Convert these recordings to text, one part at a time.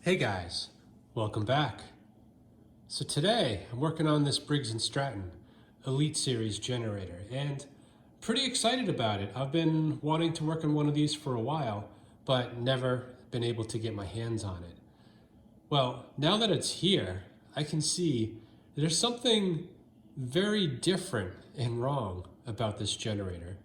Hey guys, welcome back. So today I'm working on this Briggs & Stratton Elite Series generator and pretty excited about it. I've been wanting to work on one of these for a while, but never been able to get my hands on it. Well, now that it's here, I can see there's something very different and wrong about this generator.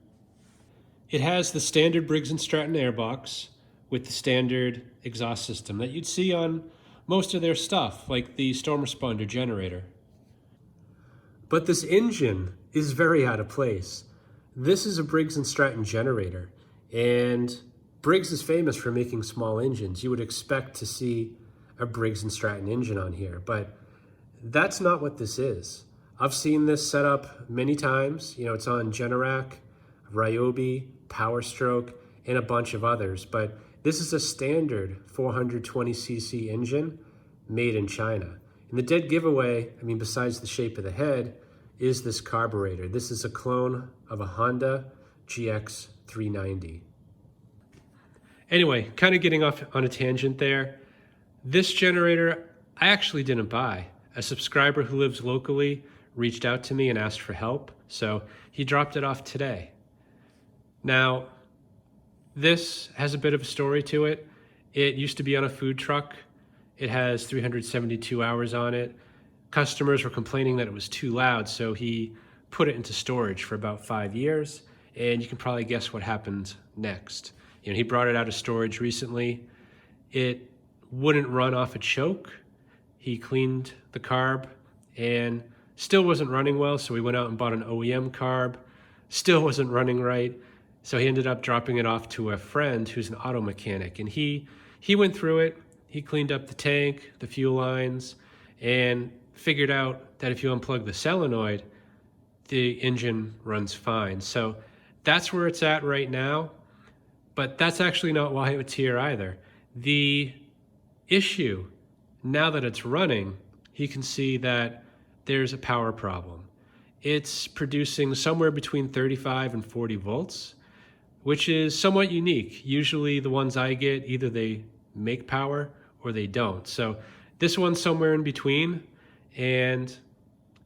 It has the standard Briggs & Stratton airbox with the standard exhaust system that you'd see on most of their stuff, like the storm responder generator. But this engine is very out of place. This is a Briggs & Stratton generator, and Briggs is famous for making small engines. You would expect to see a Briggs & Stratton engine on here, but that's not what this is. I've seen this set up many times. You know, it's on Generac, Ryobi, PowerStroke, and a bunch of others, but this is a standard 420cc engine made in China. And the dead giveaway, besides the shape of the head, is this carburetor. This is a clone of a Honda GX 390. Anyway, kind of getting off on a tangent there. This generator, I actually didn't buy. A subscriber who lives locally reached out to me and asked for help, so he dropped it off today. Now, this has a bit of a story to it. It used to be on a food truck. It has 372 hours on it. Customers were complaining that it was too loud, so he put it into storage for about 5 years, and you can probably guess what happened next. He brought it out of storage recently. It wouldn't run off a choke. He cleaned the carb and still wasn't running well, so we went out and bought an OEM carb. Still wasn't running right. So he ended up dropping it off to a friend who's an auto mechanic, and he went through it. He cleaned up the tank, the fuel lines, and figured out that if you unplug the solenoid, the engine runs fine. So that's where it's at right now, but that's actually not why it's here either. The issue, now that it's running, he can see that there's a power problem. It's producing somewhere between 35 and 40 volts, which is somewhat unique. Usually the ones I get, either they make power or they don't. So this one's somewhere in between, and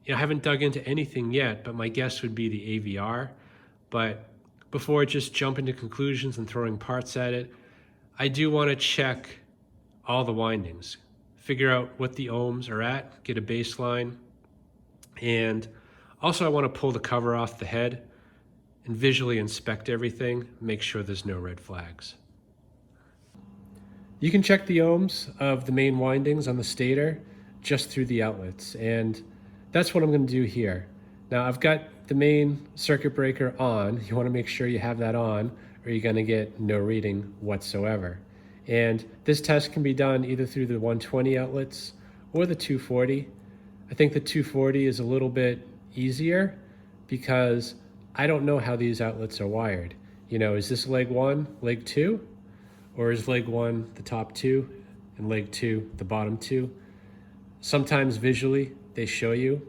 I haven't dug into anything yet, but my guess would be the AVR. But before I just jump into conclusions and throwing parts at it, I do want to check all the windings, figure out what the ohms are at, get a baseline, and also I want to pull the cover off the head and visually inspect everything, make sure there's no red flags. You can check the ohms of the main windings on the stator just through the outlets, and that's what I'm going to do here. Now I've got the main circuit breaker on. You want to make sure you have that on, or you're going to get no reading whatsoever. And this test can be done either through the 120 outlets or the 240. I think the 240 is a little bit easier because I don't know how these outlets are wired. Is this leg 1, leg 2? Or is leg 1 the top 2 and leg 2 the bottom 2? Sometimes visually they show you,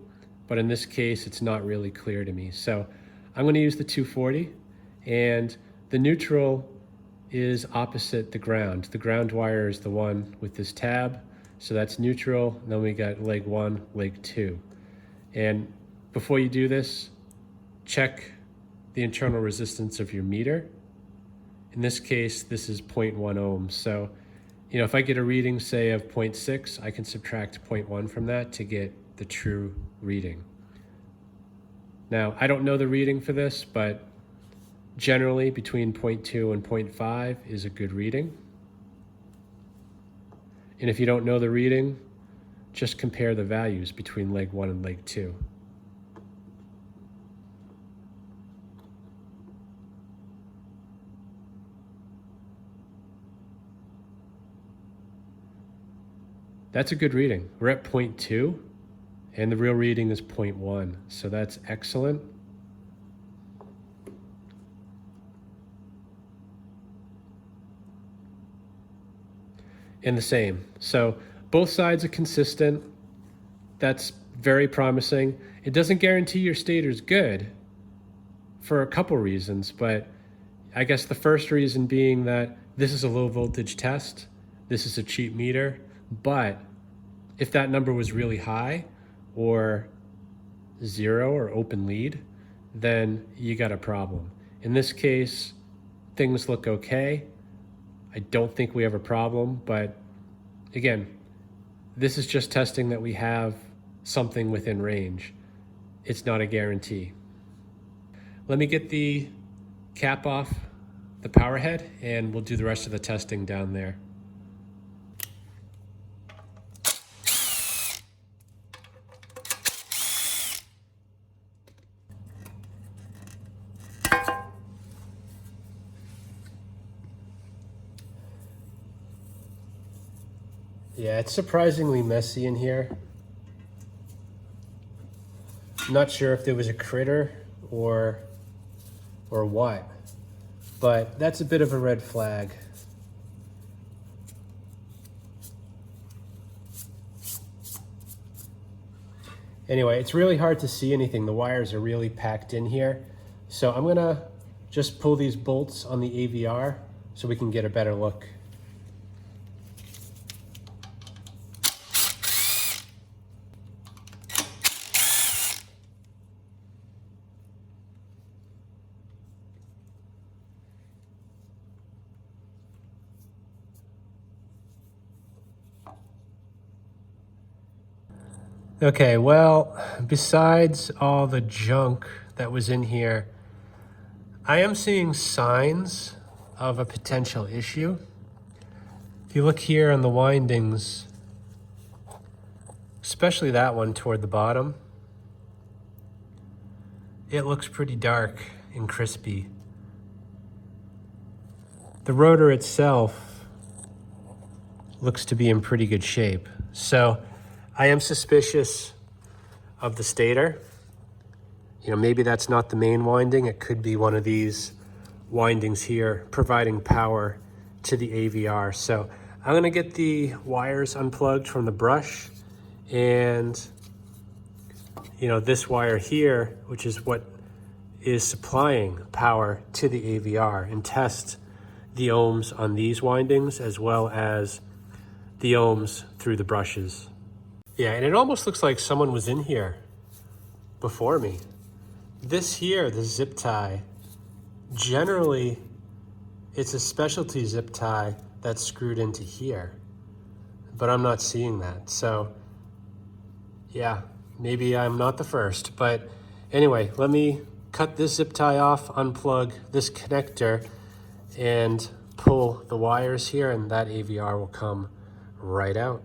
but in this case it's not really clear to me. So I'm going to use the 240, and the neutral is opposite the ground. The ground wire is the one with this tab, so that's neutral. And then we got leg 1, leg 2. And before you do this, check the internal resistance of your meter. In this case, this is 0.1 ohms. So, if I get a reading, say, of 0.6, I can subtract 0.1 from that to get the true reading. Now, I don't know the reading for this, but generally between 0.2 and 0.5 is a good reading. And if you don't know the reading, just compare the values between leg 1 and leg 2. That's a good reading. We're at 0.2, and the real reading is 0.1, so that's excellent. And the same. So both sides are consistent. That's very promising. It doesn't guarantee your stator's good for a couple reasons, but I guess the first reason being that this is a low voltage test. This is a cheap meter. But if that number was really high or 0 or open lead, then you got a problem. In this case, things look okay. I don't think we have a problem, but again, this is just testing that we have something within range. It's not a guarantee. Let me get the cap off the power head and we'll do the rest of the testing down there. Yeah, it's surprisingly messy in here. I'm not sure if there was a critter or what, but that's a bit of a red flag. Anyway, it's really hard to see anything. The wires are really packed in here. So I'm gonna just pull these bolts on the AVR so we can get a better look. Okay, well, besides all the junk that was in here, I am seeing signs of a potential issue. If you look here on the windings, especially that one toward the bottom, it looks pretty dark and crispy. The rotor itself looks to be in pretty good shape. So I am suspicious of the stator. You know, maybe that's not the main winding. It could be one of these windings here providing power to the AVR. So I'm gonna get the wires unplugged from the brush and, you know, this wire here, which is what is supplying power to the AVR, and test the ohms on these windings as well as the ohms through the brushes. Yeah, and it almost looks like someone was in here before me. This here, the zip tie, generally it's a specialty zip tie that's screwed into here, but I'm not seeing that. So yeah, maybe I'm not the first, but anyway, let me cut this zip tie off, unplug this connector, and pull the wires here, and that AVR will come right out.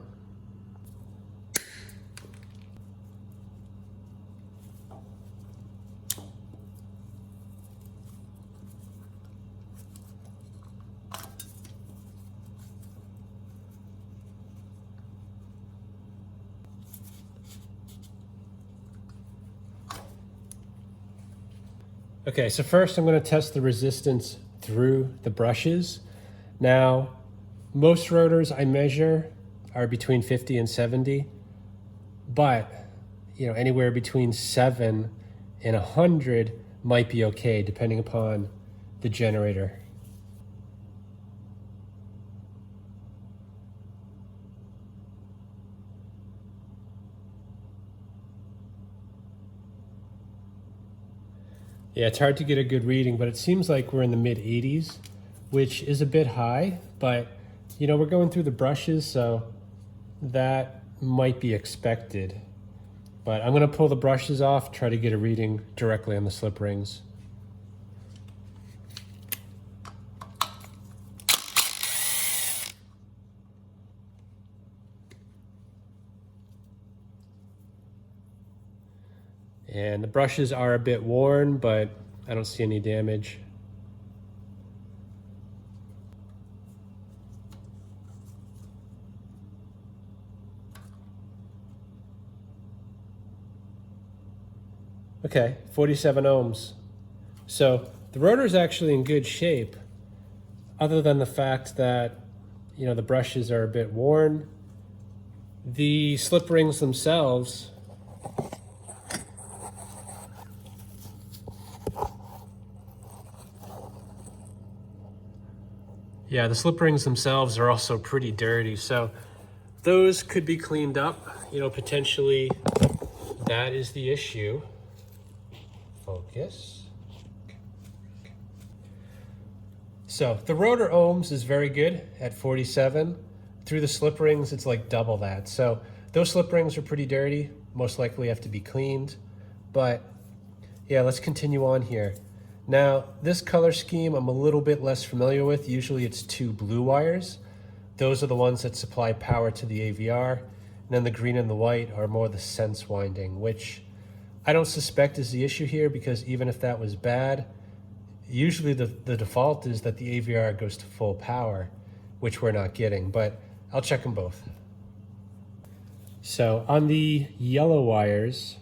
Okay, so first I'm going to test the resistance through the brushes. Now, most rotors I measure are between 50 and 70, but you know, anywhere between 7 and 100 might be okay depending upon the generator. Yeah, it's hard to get a good reading, but it seems like we're in the mid 80s, which is a bit high, but you know, we're going through the brushes, so that might be expected. But I'm gonna pull the brushes off, try to get a reading directly on the slip rings. And the brushes are a bit worn, but I don't see any damage. Okay, 47 ohms. So the rotor is actually in good shape, other than the fact that, you know, the brushes are a bit worn. The slip rings themselves the slip rings themselves are also pretty dirty. So those could be cleaned up. You know, potentially that is the issue. Focus. So the rotor ohms is very good at 47. Through the slip rings, it's like double that. So those slip rings are pretty dirty, most likely have to be cleaned. But yeah, let's continue on here. Now, this color scheme I'm a little bit less familiar with. Usually it's 2 blue wires. Those are the ones that supply power to the AVR. And then the green and the white are more the sense winding, which I don't suspect is the issue here, because even if that was bad, usually the default is that the AVR goes to full power, which we're not getting, but I'll check them both. So on the yellow wires,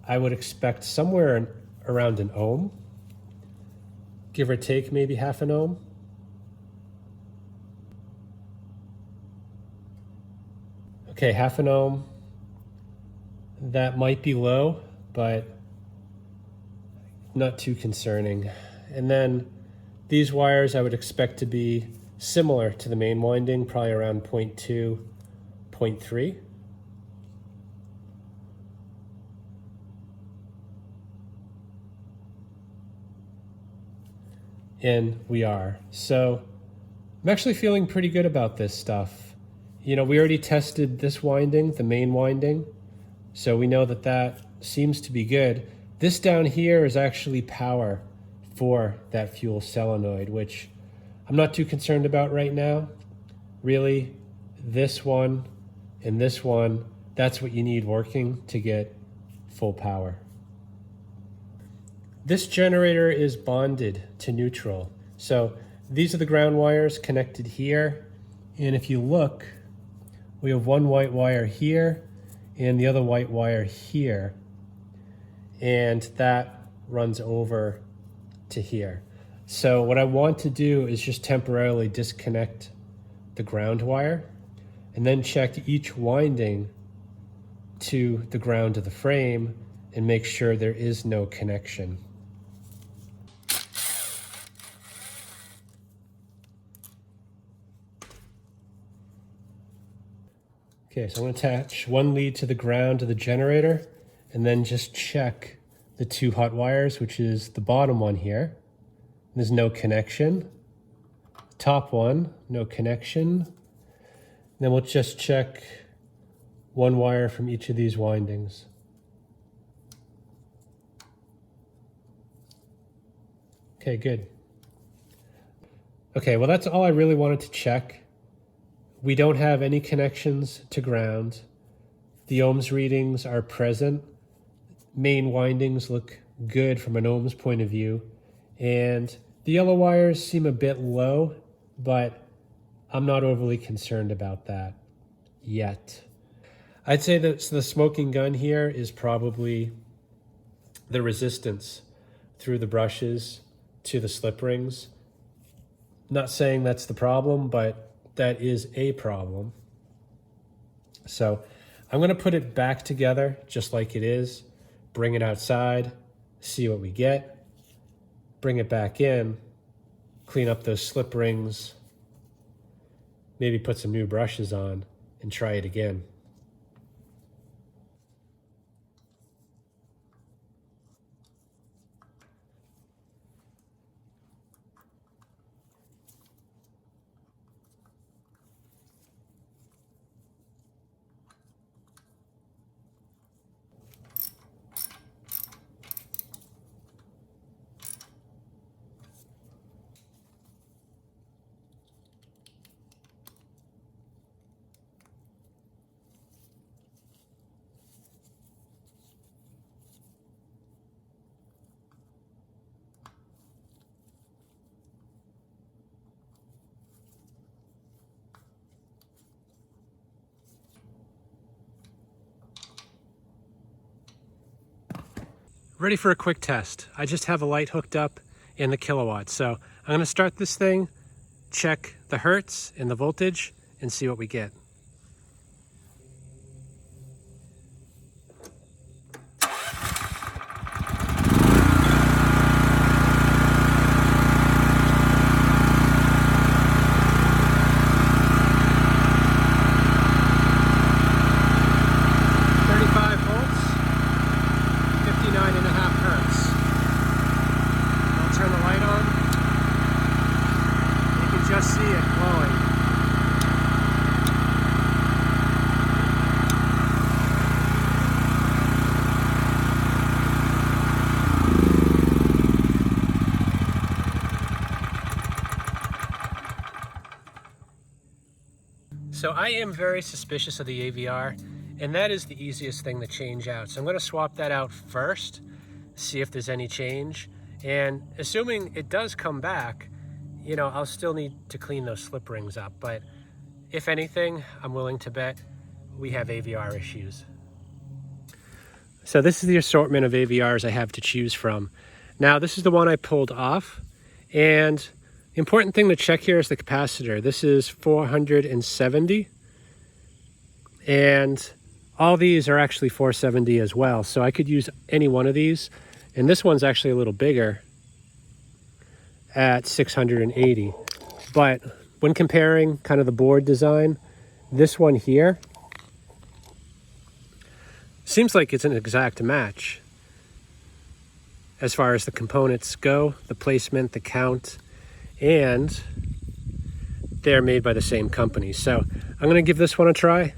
I would expect somewhere around an ohm, give or take maybe half an ohm. Okay, half an ohm. That might be low, but not too concerning. And then these wires I would expect to be similar to the main winding, probably around 0.2, 0.3. And we are. So I'm actually feeling pretty good about this stuff. You know, we already tested this winding, the main winding, so we know that that seems to be good. This down here is actually power for that fuel solenoid, which I'm not too concerned about right now. Really, this one and this one, that's what you need working to get full power. This generator is bonded to neutral. So these are the ground wires connected here. And if you look, we have one white wire here and the other white wire here. And that runs over to here. So what I want to do is just temporarily disconnect the ground wire and then check each winding to the ground of the frame and make sure there is no connection. Okay, so I'm going to attach one lead to the ground of the generator and then just check the 2 hot wires, which is the bottom one here. There's no connection. Top one, no connection. Then we'll just check one wire from each of these windings. Okay, good. Okay, well that's all I really wanted to check. We don't have any connections to ground. The ohms readings are present. Main windings look good from an ohms point of view. And the yellow wires seem a bit low, but I'm not overly concerned about that yet. I'd say that the smoking gun here is probably the resistance through the brushes to the slip rings. Not saying that's the problem, but that is a problem. So I'm going to put it back together just like it is, bring it outside, see what we get, bring it back in, clean up those slip rings, maybe put some new brushes on and try it again. Ready for a quick test. I just have a light hooked up in the kilowatts. So I'm going to start this thing, check the hertz and the voltage, and see what we get. So I am very suspicious of the AVR, and that is the easiest thing to change out. So I'm going to swap that out first, see if there's any change. And assuming it does come back, you know, I'll still need to clean those slip rings up. But if anything, I'm willing to bet we have AVR issues. So this is the assortment of AVRs I have to choose from. Now, this is the one I pulled off. And the important thing to check here is the capacitor. This is 470. And all these are actually 470 as well. So I could use any one of these. And this one's actually a little bigger at 680. But when comparing kind of the board design, this one here seems like it's an exact match as far as the components go, the placement, the count, and they're made by the same company. So I'm going to give this one a try.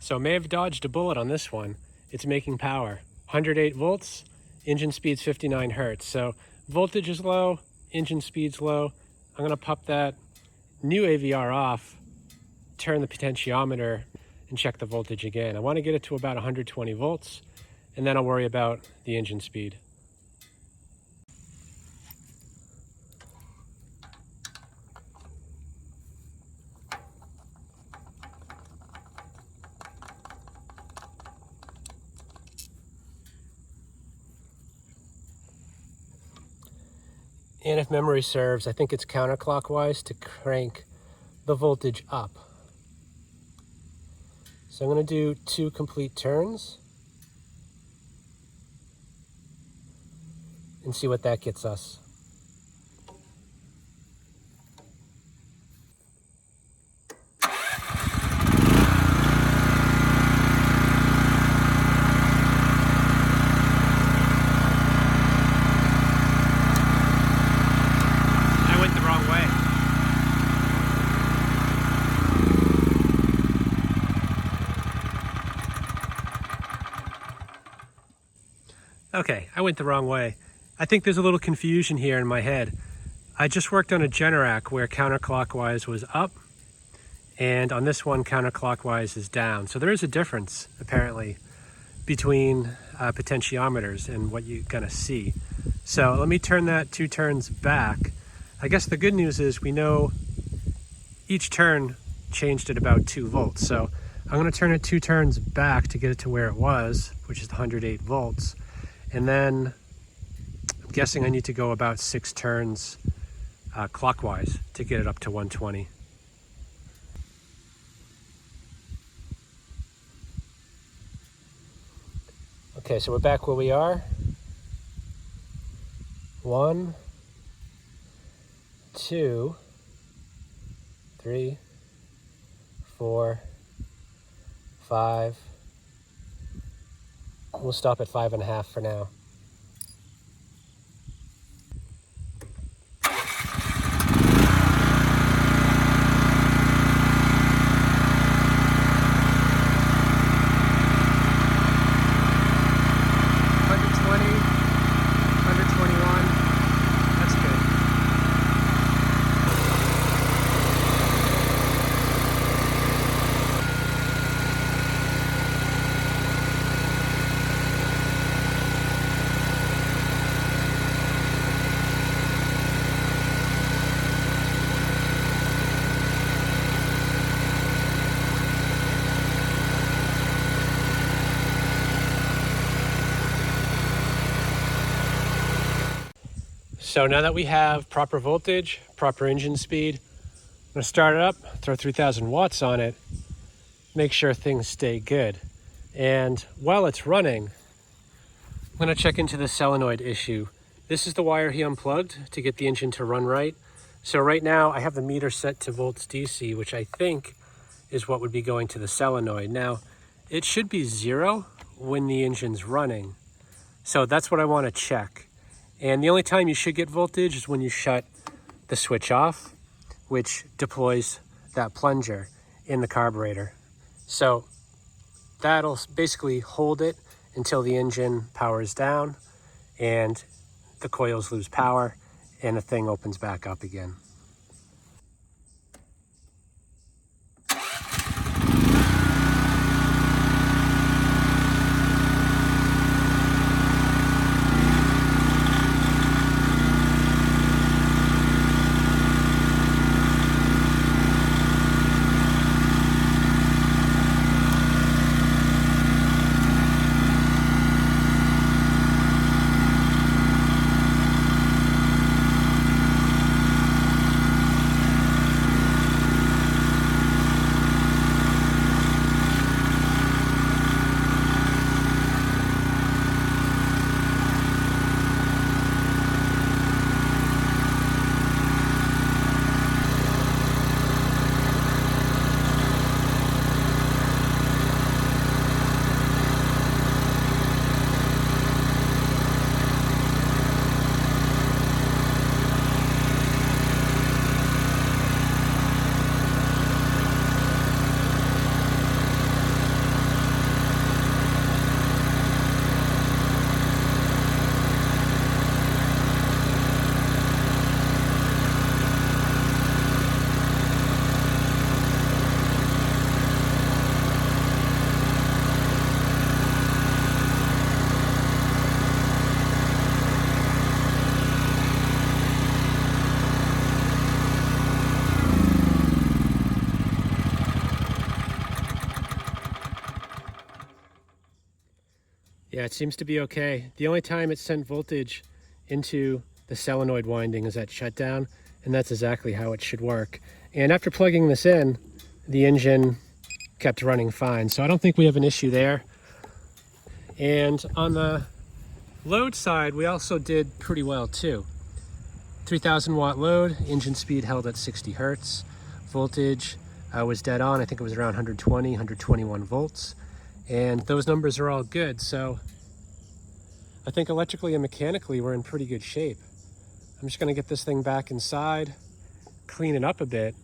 So I may have dodged a bullet on this one. It's making power. 108 volts, engine speed's 59 hertz. So voltage is low, engine speed's low. I'm gonna pop that new AVR off, turn the potentiometer, and check the voltage again. I wanna get it to about 120 volts, and then I'll worry about the engine speed. And if memory serves, I think it's counterclockwise to crank the voltage up. So I'm going to do 2 complete turns and see what that gets us. Okay, I went the wrong way. I think there's a little confusion here in my head. I just worked on a Generac where counterclockwise was up, and on this one counterclockwise is down. So there is a difference, apparently, between potentiometers and what you're gonna see. So let me turn that 2 turns back. I guess the good news is we know each turn changed at about 2 volts. So I'm gonna turn it 2 turns back to get it to where it was, which is 108 volts. And then I'm guessing I need to go about 6 turns clockwise to get it up to 120. Okay, so we're back where we are. 1, 2, 3, 4, 5. We'll stop at 5.5 for now. So now that we have proper voltage, proper engine speed, I'm gonna start it up, throw 3000 watts on it, make sure things stay good. And while it's running, I'm gonna check into the solenoid issue. This is the wire he unplugged to get the engine to run right. So right now I have the meter set to volts DC, which I think is what would be going to the solenoid. Now, it should be 0 when the engine's running. So that's what I wanna check. And the only time you should get voltage is when you shut the switch off, which deploys that plunger in the carburetor. So that'll basically hold it until the engine powers down and the coils lose power and the thing opens back up again. Yeah, it seems to be okay. The only time it sent voltage into the solenoid winding is at shutdown, and that's exactly how it should work. And after plugging this in, the engine kept running fine. So I don't think we have an issue there. And on the load side, we also did pretty well too. 3000 watt load, engine speed held at 60 hertz. Voltage was dead on. I think it was around 120, 121 volts. And those numbers are all good. So I think electrically and mechanically, we're in pretty good shape. I'm just gonna get this thing back inside, clean it up a bit,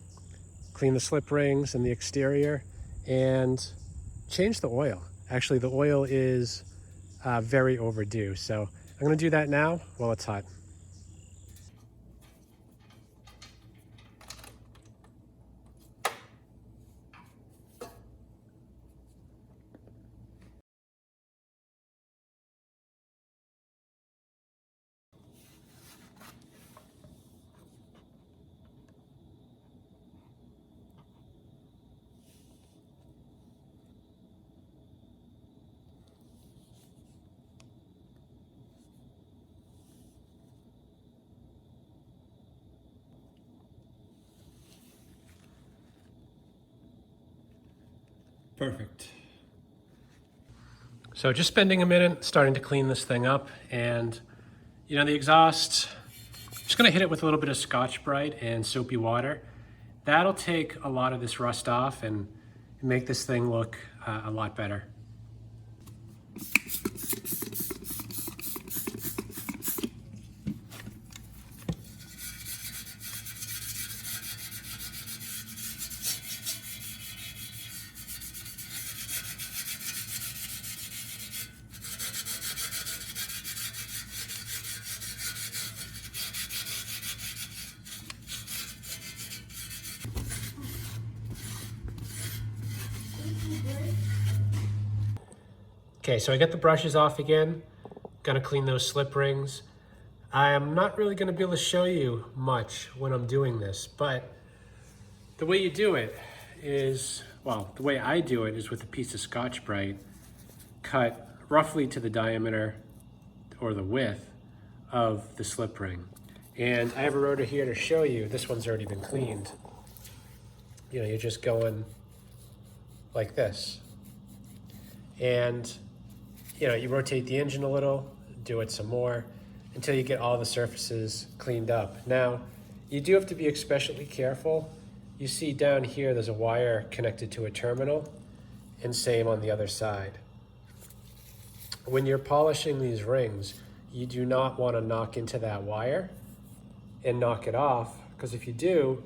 clean the slip rings and the exterior, and change the oil. Actually, the oil is very overdue. So I'm gonna do that now while it's hot. Perfect. So just spending a minute starting to clean this thing up, and you know, the exhaust, just gonna hit it with a little bit of Scotch-Brite and soapy water. That'll take a lot of this rust off and make this thing look a lot better. Okay, so I got the brushes off again. Gonna clean those slip rings. I'm not really gonna be able to show you much when I'm doing this, but the way you do it is, well, the way I do it is with a piece of Scotch-Brite cut roughly to the diameter or the width of the slip ring. And I have a rotor here to show you. This one's already been cleaned. You know, you're just going like this. And, you know, you rotate the engine a little, do it some more until you get all the surfaces cleaned up. Now, you do have to be especially careful. You see down here, there's a wire connected to a terminal, and same on the other side. When you're polishing these rings, you do not want to knock into that wire and knock it off, because if you do,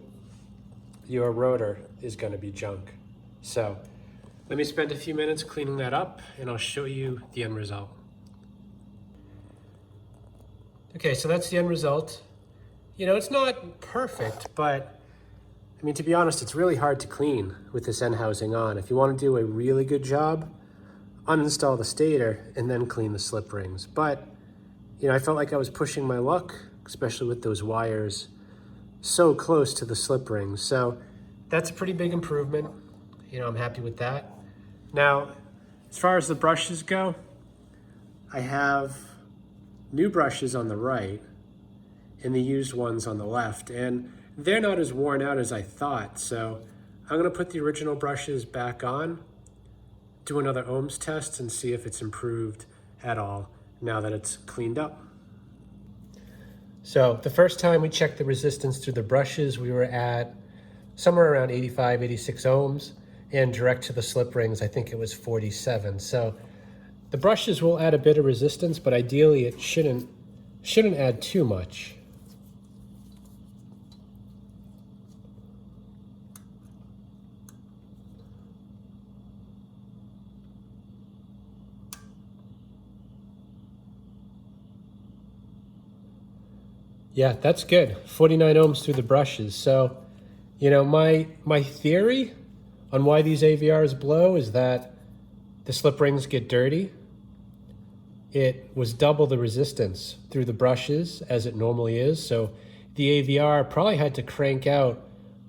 your rotor is going to be junk. So let me spend a few minutes cleaning that up and I'll show you the end result. Okay, so that's the end result. You know, it's not perfect, but I mean, to be honest, it's really hard to clean with this end housing on. If you want to do a really good job, uninstall the stator and then clean the slip rings. But, you know, I felt like I was pushing my luck, especially with those wires so close to the slip rings. So that's a pretty big improvement. You know, I'm happy with that. Now, as far as the brushes go, I have new brushes on the right and the used ones on the left, and they're not as worn out as I thought. So I'm gonna put the original brushes back on, do another ohms test and see if it's improved at all now that it's cleaned up. So the first time we checked the resistance through the brushes, we were at somewhere around 85, 86 ohms, and direct to the slip rings, I think it was 47. So the brushes will add a bit of resistance, but ideally it shouldn't add too much. Yeah, that's good. 49 ohms through the brushes. So, you know, my theory on why these AVRs blow is that the slip rings get dirty. It was double the resistance through the brushes as it normally is. So the AVR probably had to crank out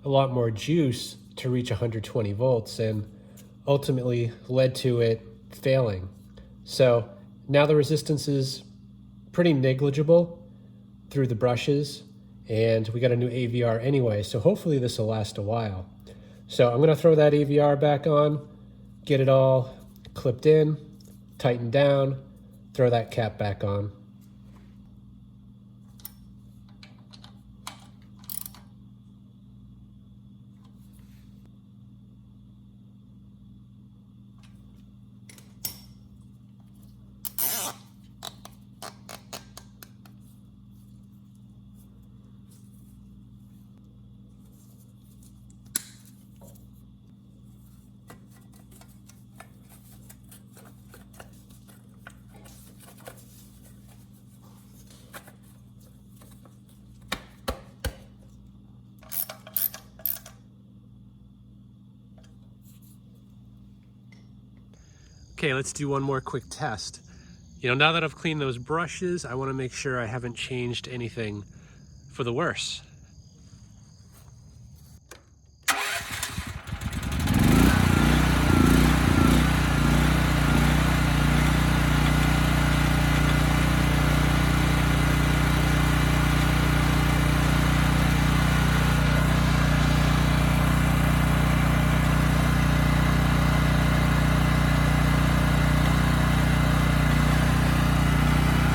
a lot more juice to reach 120 volts and ultimately led to it failing. So now the resistance is pretty negligible through the brushes, and we got a new AVR anyway, so hopefully this will last a while. So I'm gonna throw that AVR back on, get it all clipped in, tightened down, throw that cap back on. Okay, let's do one more quick test. You know, now that I've cleaned those brushes, I want to make sure I haven't changed anything for the worse.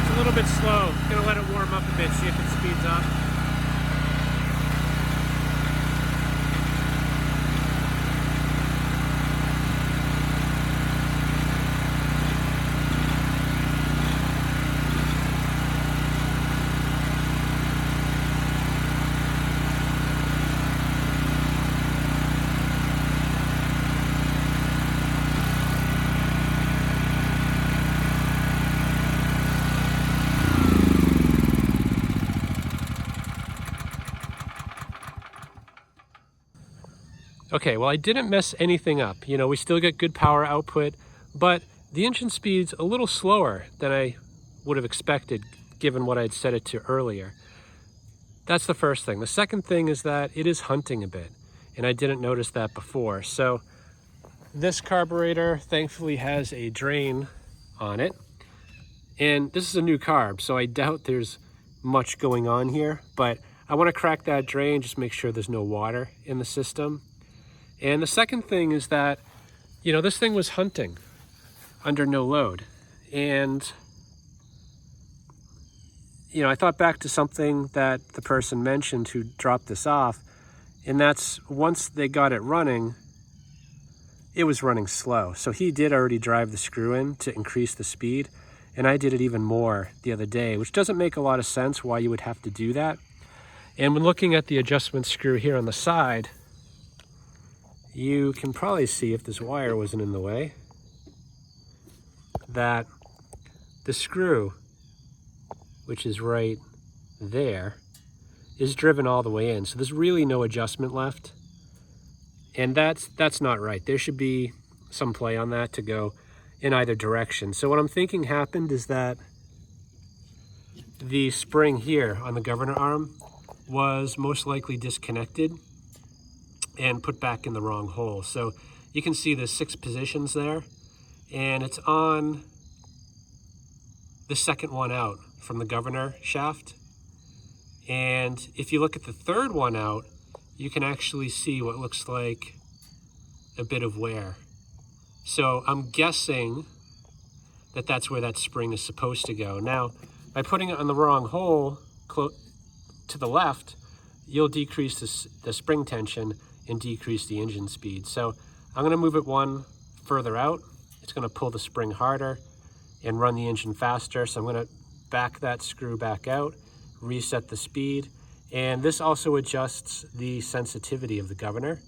A little bit slow. Gonna let it warm up a bit, see if it speeds up. Okay, well, I didn't mess anything up. You know, we still get good power output, but the engine speed's a little slower than I would have expected given what I'd set it to earlier. That's the first thing. The second thing is that it is hunting a bit, and I didn't notice that before. So this carburetor thankfully has a drain on it, and this is a new carb, so I doubt there's much going on here, but I want to crack that drain, just make sure there's no water in the system. And the second thing is that, you know, this thing was hunting under no load. And, you know, I thought back to something that the person mentioned who dropped this off, and that's once they got it running, it was running slow. So he did already drive the screw in to increase the speed, and I did it even more the other day, which doesn't make a lot of sense why you would have to do that. And when looking at the adjustment screw here on the side, you can probably see, if this wire wasn't in the way, that the screw, which is right there, is driven all the way in. So there's really no adjustment left. And that's not right. There should be some play on that to go in either direction. So what I'm thinking happened is that the spring here on the governor arm was most likely disconnected and put back in the wrong hole. So you can see there's 6 positions there, and it's on the second one out from the governor shaft. And if you look at the third one out, you can actually see what looks like a bit of wear. So I'm guessing that that's where that spring is supposed to go. Now, by putting it on the wrong hole to the left, you'll decrease the spring tension and decrease the engine speed. So I'm gonna move it one further out. It's gonna pull the spring harder and run the engine faster. So I'm gonna back that screw back out, reset the speed, and this also adjusts the sensitivity of the governor.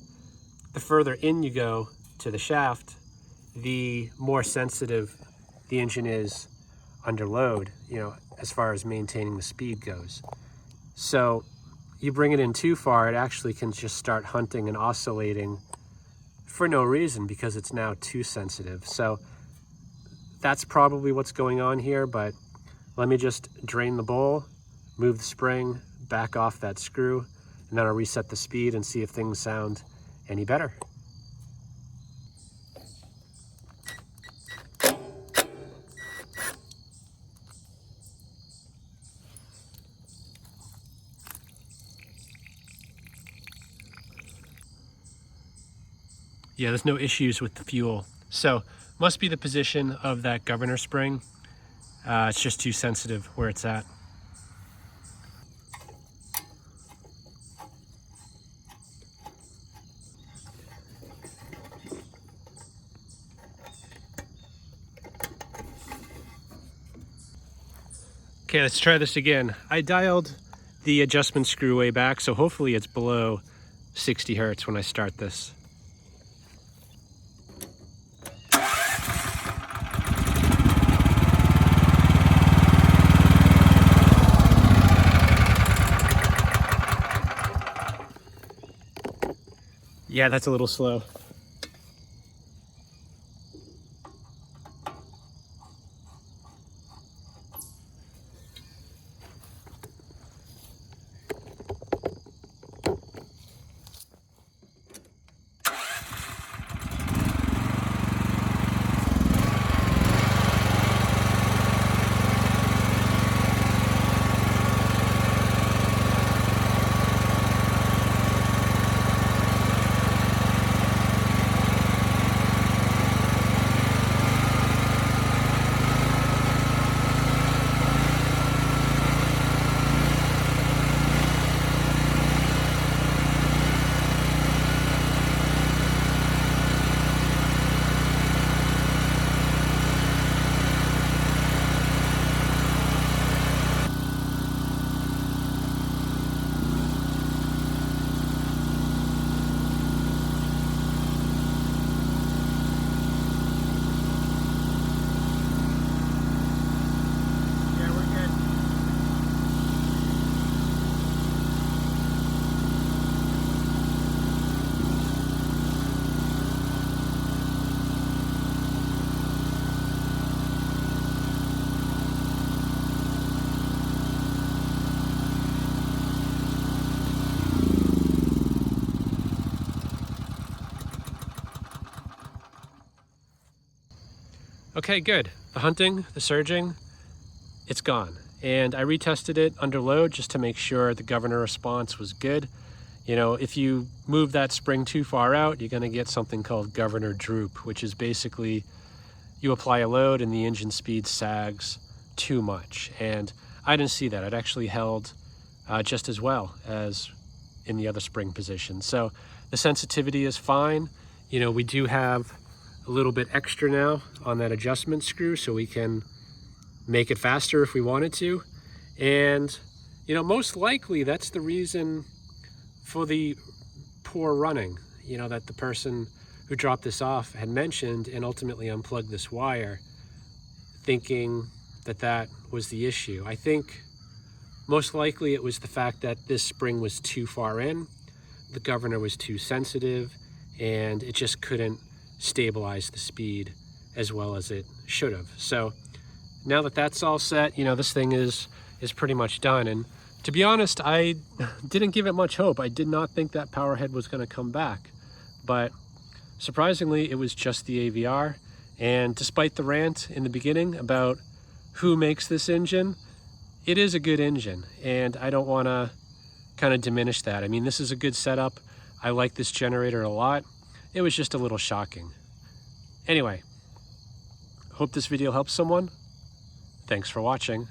The further in you go to the shaft, the more sensitive the engine is under load, you know, as far as maintaining the speed goes. So you bring it in too far, it actually can just start hunting and oscillating for no reason because it's now too sensitive. So that's probably what's going on here, but let me just drain the bowl, move the spring, back off that screw, and then I'll reset the speed and see if things sound any better. Yeah, there's no issues with the fuel. So must be the position of that governor spring. It's just too sensitive where it's at. Okay, let's try this again. I dialed the adjustment screw way back, so hopefully it's below 60 Hertz when I start this. Yeah, that's a little slow. Okay, good. The hunting, the surging, it's gone. and I retested it under load just to make sure the governor response was good. You know, if you move that spring too far out, you're going to get something called governor droop, which is basically you apply a load and the engine speed sags too much. And I didn't see that. It actually held just as well as in the other spring position. So the sensitivity is fine. You know, we do have a little bit extra now on that adjustment screw, so we can make it faster if we wanted to. And, you know, most likely that's the reason for the poor running, you know, that the person who dropped this off had mentioned, and ultimately unplugged this wire thinking that that was the issue. I think most likely it was the fact that this spring was too far in, the governor was too sensitive, and it just couldn't stabilize the speed as well as it should have. So now that that's all set, you know, this thing is pretty much done. And to be honest, I didn't give it much hope. I did not think that power head was going to come back, but surprisingly, it was just the AVR. And despite the rant in the beginning about who makes this engine, it is a good engine, and I don't want to kind of diminish that. I mean, this is a good setup. I like this generator a lot. It was just a little shocking. Anyway, hope this video helps someone. Thanks for watching.